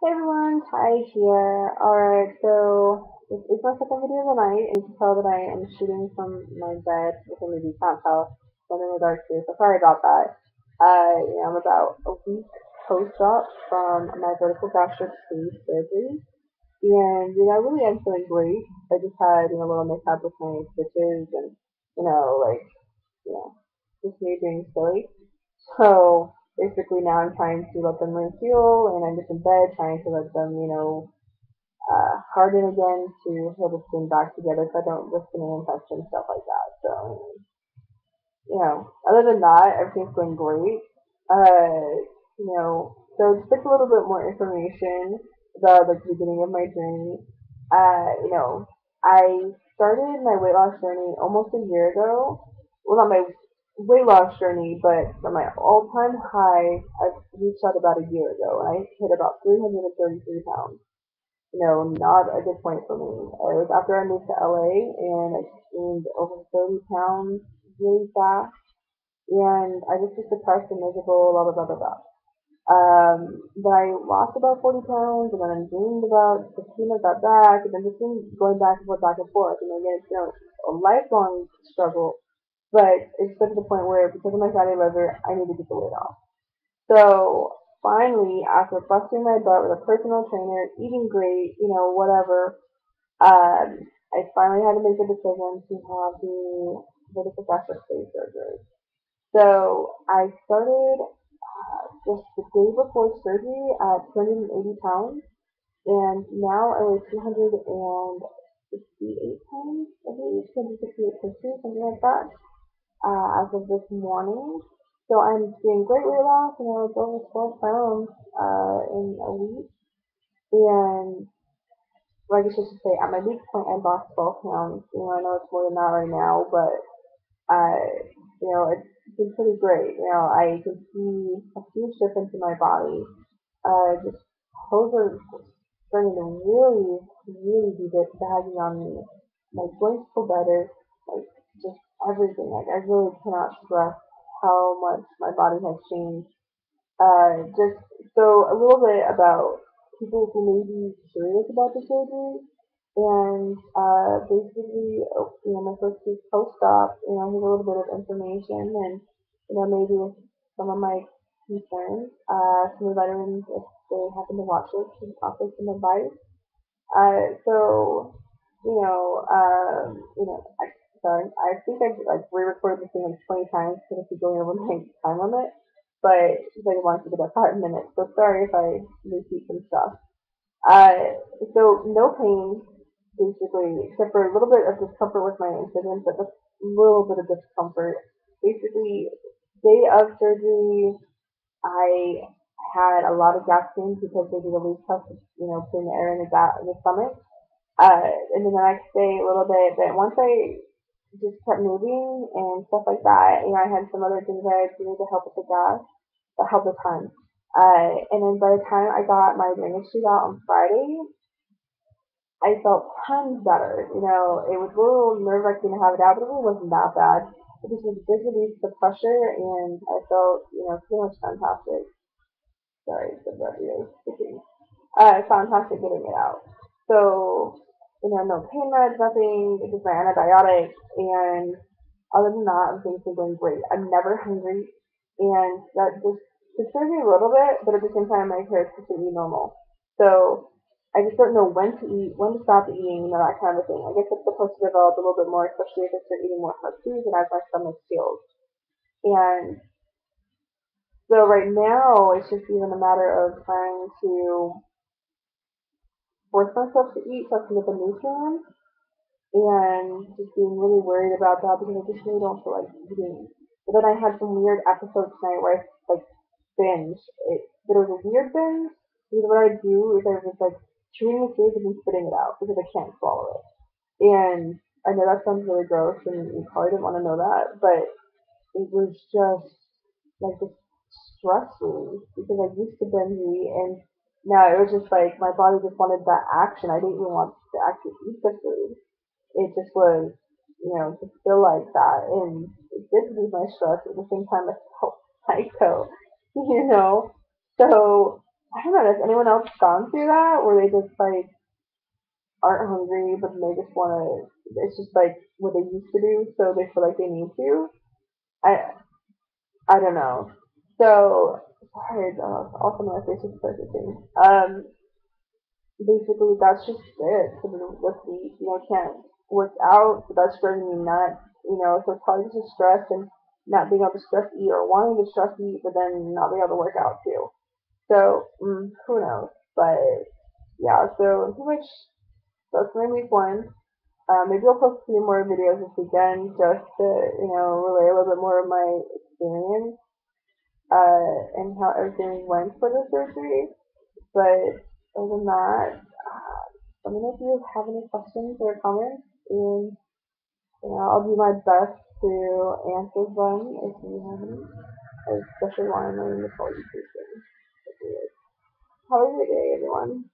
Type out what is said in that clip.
Hey everyone, Kai here. Alright, so this is my second video of the night, and you can tell that I am shooting from my bed, which I maybe can't tell, but in the dark too, so sorry about that. I'm about a week post-op from my vertical gastric sleeve surgery, and I really am feeling great. I just had, a little mishap with my stitches, and, like, you know, just me being silly. So basically now I'm trying to let them refuel and I'm just in bed trying to let them, harden again to hold the skin back together so I don't risk any infection and stuff like that. So, other than that, everything's going great. So just a little bit more information about like the beginning of my journey. I started my weight loss journey almost a year ago. Well, not my weight loss journey, but from my all-time high, I reached out about a year ago, and I hit about 333 pounds. Not a good point for me. It was after I moved to LA, and I gained over 30 pounds really fast, and I just was depressed and miserable, blah blah blah blah blah. Then I lost about 40 pounds, and then I gained about 15 of that back, and then just been going back and forth. And again, it's a lifelong struggle, but it's got to the point where because of my fatty liver, I need to get the weight off. So finally, after busting my butt with a personal trainer, eating great, whatever, I finally had to make the decision to have the vertical gastric sleeve surgery. So I started just the day before surgery at 280 pounds, and now I weigh 268 pounds, I believe, 268.50, something like that, as of this morning. So I'm doing great weight loss, it's over 12 pounds in a week, and like I should say, at my weak point, I lost 12 pounds. I know it's more than that right now, but it's been pretty great. I can see a huge difference in my body. Just clothes are starting to really, really be baggy on me. My joints feel better. Like just everything. Like I really cannot stress how much my body has changed. Just so a little bit about people who may be curious about the surgery. And basically, my first week post-op, here's a little bit of information and, maybe some of my concerns. Some of the veterans, if they happen to watch this, can offer some advice. So, sorry, I think I've like re-recorded this thing like 20 times because I keep going over my time limit, but since I wanted to get about 5 minutes, so sorry if I repeat some stuff. Uh, so no pain, basically, except for a little bit of discomfort with my incision, but just a little bit of discomfort. Basically, day of surgery, I had a lot of gas pains because they did a leak test, putting the air in in the stomach. And then the next day, a little bit, but once I just kept moving and stuff like that, I had some other things that I had to do to help with the gas, that helped a ton. And then by the time I got my drainage tube out on Friday, I felt tons better. It was a little nerve wracking to have it out, but it really wasn't that bad. It just was a big release of pressure, and I felt, pretty much fantastic. Sorry, the radio is sticking. Fantastic getting it out. So, no pain meds, nothing, it's just my antibiotics, and other than that, things are going great. I'm never hungry, and that just concerns me a little bit, but at the same time, my hair is completely normal. So, I just don't know when to eat, when to stop eating, that kind of thing. I guess it's supposed to develop a little bit more, especially if I start eating more hard foods and as my stomach heals. And so right now, it's just even a matter of trying to force myself to eat so I can get the nutrients and just being really worried about that because I just really don't feel like eating. But then I had some weird episodes tonight where I like binge. But it was a weird binge because what I do is I was like chewing the food and then spitting it out because I can't swallow it. And I know that sounds really gross and you probably didn't want to know that, but it was just like this stress relief because I used to binge eat and now it was just like my body just wanted that action. I didn't even want to actually eat the food. It just was, to feel like that. And it did reduce my stress at the same time I felt psycho, you know? So I don't know. Has anyone else gone through that where they just like aren't hungry, but they just want to? It's just like what they used to do, so they feel like they need to. I I don't know. So sorry, also my face is processing. Basically that's just it. So with the can't work out, so that's driving me nuts. So it's probably just stress and not being able to stress eat or wanting to stress eat, but then not being able to work out too. So who knows? But yeah, so pretty much that's my week one. Maybe I'll post a few more videos this weekend just to relay a little bit more of my experience and how everything went for the surgery. But other than that, let me know if you have any questions or comments, and I'll do my best to answer them if you have any, especially while I'm learning the qualification. Have a great day, everyone.